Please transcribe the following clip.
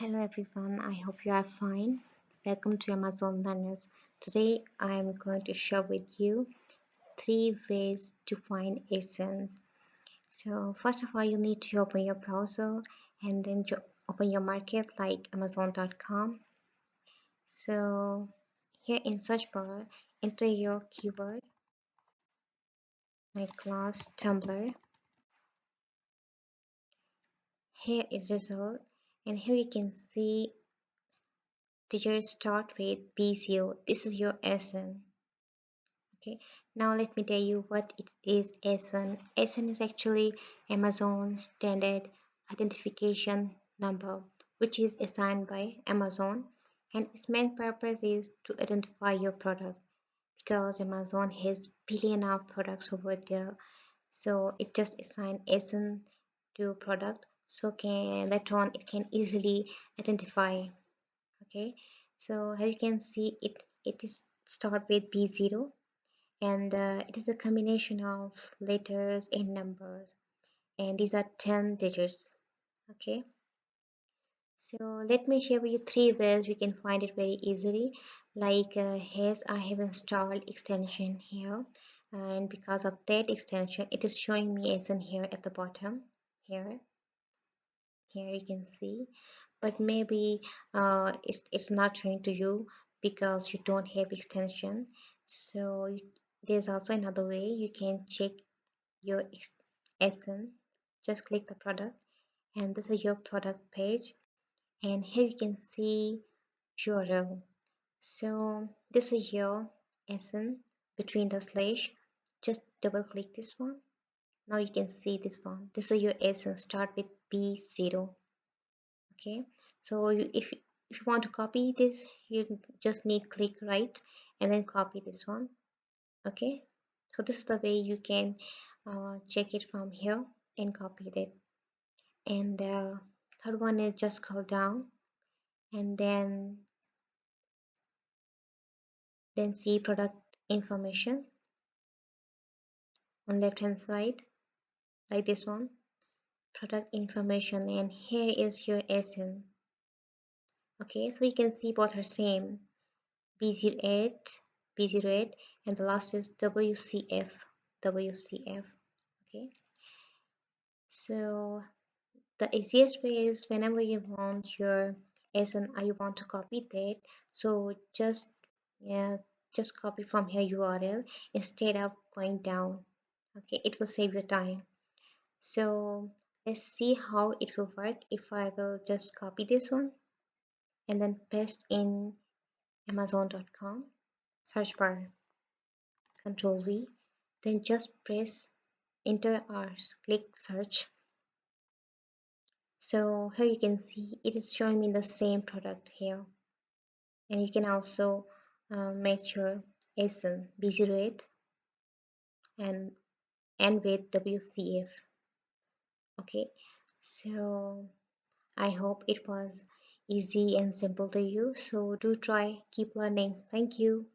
Hello everyone, I hope you are fine. Welcome to Amazon Learners. Today I am going to share with you 3 ways to find ASINs. So first of all, you need to open your browser and then open your market like Amazon.com. So here in search bar, enter your keyword like class Tumblr. Here is result, and here you can see digits start with B0. This is your ASIN. Okay, now let me tell you what it is. ASIN. ASIN is actually Amazon's standard identification number, which is assigned by Amazon, and its main purpose is to identify your product because Amazon has billion of products over there. So it just assign ASIN to product, so can later on it can easily identify. Okay, so as you can see, it is start with B0, and it is a combination of letters and numbers, and these are 10 digits. Okay, so let me share with you 3 ways we can find it very easily. Like here's I have installed extension here, and because of that extension it is showing me as in here at the bottom. Here you can see, but maybe it's not showing to you because you don't have extension. So there's also another way you can check your ASIN. Just click the product, and this is your product page, and here you can see URL. So this is your ASIN between the slash. Just double click this one. Now you can see this one. This is your ASIN start with B0. Okay, so if you want to copy this, you just need click right and then copy this one. Okay, so this is the way you can check it from here and copy it. And third one is just scroll down and then see product information on left hand side, like this one, product information, and here is your ASIN. Okay, so you can see both are same, B08, B08, and the last is WCF, WCF. Okay, so the easiest way is whenever you want your ASIN or you want to copy that, so yeah, just copy from here URL instead of going down. Okay, it will save your time. So let's see how it will work if I will just copy this one and then paste in Amazon.com search bar, Control V, then just press enter or click search. So here you can see it is showing me the same product here, and you can also make sure ASIN B08 and end with WCF. Okay, so I hope it was easy and simple to you. So do try, keep learning. Thank you.